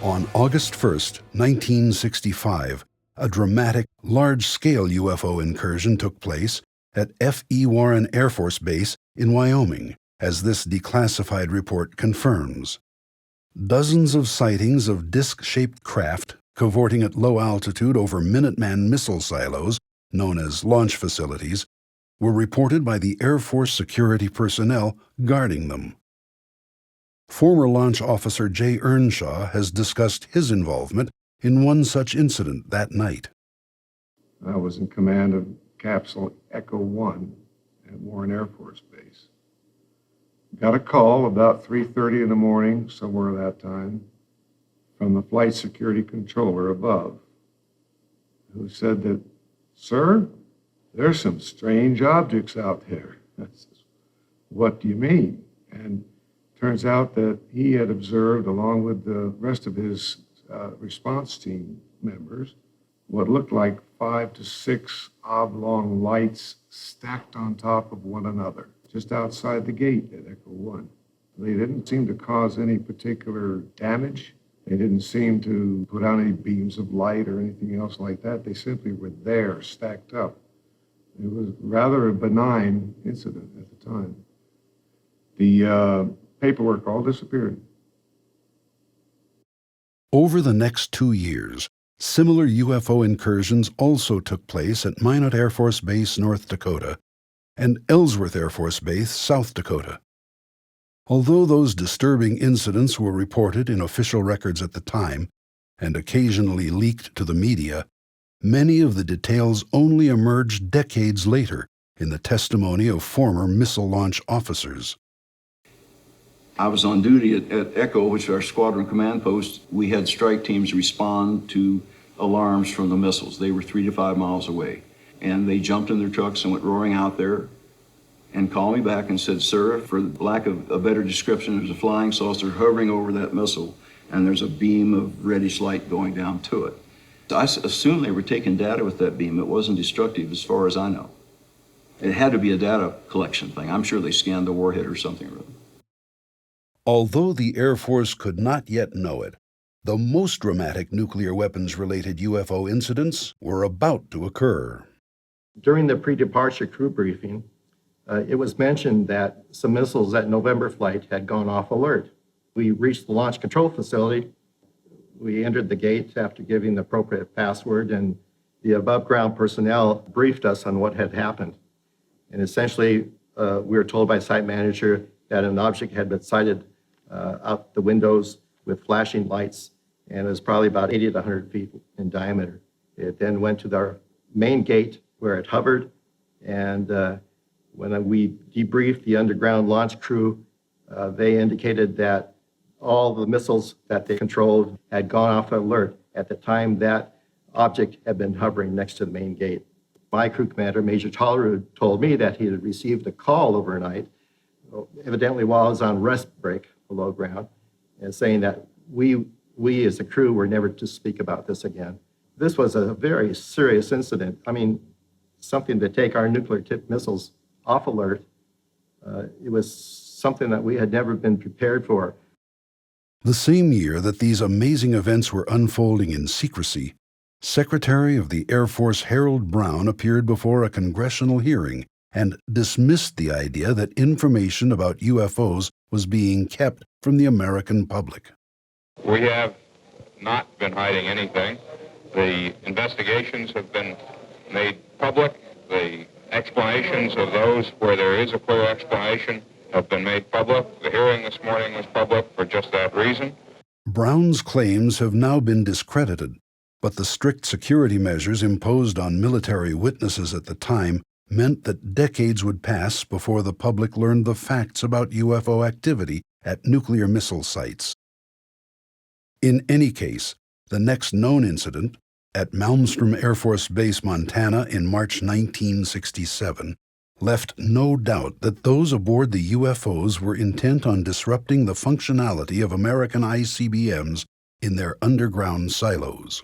On August 1st, 1965, a dramatic, large-scale UFO incursion took place at F.E. Warren Air Force Base in Wyoming, as this declassified report confirms. Dozens of sightings of disc-shaped craft cavorting at low altitude over Minuteman missile silos, known as launch facilities, were reported by the Air Force security personnel guarding them. Former launch officer Jay Earnshaw has discussed his involvement in one such incident that night. I was in command of Capsule Echo 1 at Warren Air Force Base. Got a call about 3:30 in the morning, somewhere that time, from the flight security controller above, who said that, "Sir, there's some strange objects out there." I says, "What do you mean?" And turns out that he had observed, along with the rest of his response team members, what looked like 5 to 6 oblong lights stacked on top of one another, just outside the gate at Echo 1. They didn't seem to cause any particular damage. They didn't seem to put out any beams of light or anything else like that. They simply were there, stacked up. It was rather a benign incident at the time. The paperwork all disappeared. Over the next 2 years, similar UFO incursions also took place at Minot Air Force Base, North Dakota, and Ellsworth Air Force Base, South Dakota. Although those disturbing incidents were reported in official records at the time and occasionally leaked to the media, many of the details only emerged decades later in the testimony of former missile launch officers. I was on duty at Echo, which is our squadron command post. We had strike teams respond to alarms from the missiles. They were 3 to 5 miles away. And they jumped in their trucks and went roaring out there and called me back and said, "Sir, for lack of a better description, there's a flying saucer hovering over that missile, and there's a beam of reddish light going down to it." I assume they were taking data with that beam. It wasn't destructive as far as I know. It had to be a data collection thing. I'm sure they scanned the warhead or something or other. Although the Air Force could not yet know it, the most dramatic nuclear weapons-related UFO incidents were about to occur. During the pre-departure crew briefing, it was mentioned that some missiles at November flight had gone off alert. We reached the launch control facility. We entered the gate after giving the appropriate password, and the above-ground personnel briefed us on what had happened. And essentially, we were told by site manager that an object had been sighted out the windows with flashing lights, and it was probably about 80 to 100 feet in diameter. It then went to our main gate where it hovered, and when we debriefed the underground launch crew, they indicated that all the missiles that they controlled had gone off alert at the time that object had been hovering next to the main gate. My crew commander, Major Tollerud, told me that he had received a call overnight, evidently while I was on rest break below ground, and saying that we as a crew were never to speak about this again. This was a very serious incident. I mean, something to take our nuclear-tipped missiles off alert. It was something that we had never been prepared for. The same year that these amazing events were unfolding in secrecy, Secretary of the Air Force Harold Brown appeared before a congressional hearing and dismissed the idea that information about UFOs was being kept from the American public. We have not been hiding anything. The investigations have been made public. The explanations of those where there is a clear explanation have been made public. The hearing this morning was public for just that reason. Brown's claims have now been discredited, but the strict security measures imposed on military witnesses at the time meant that decades would pass before the public learned the facts about UFO activity at nuclear missile sites. In any case, the next known incident, at Malmstrom Air Force Base, Montana in March 1967, left no doubt that those aboard the UFOs were intent on disrupting the functionality of American ICBMs in their underground silos.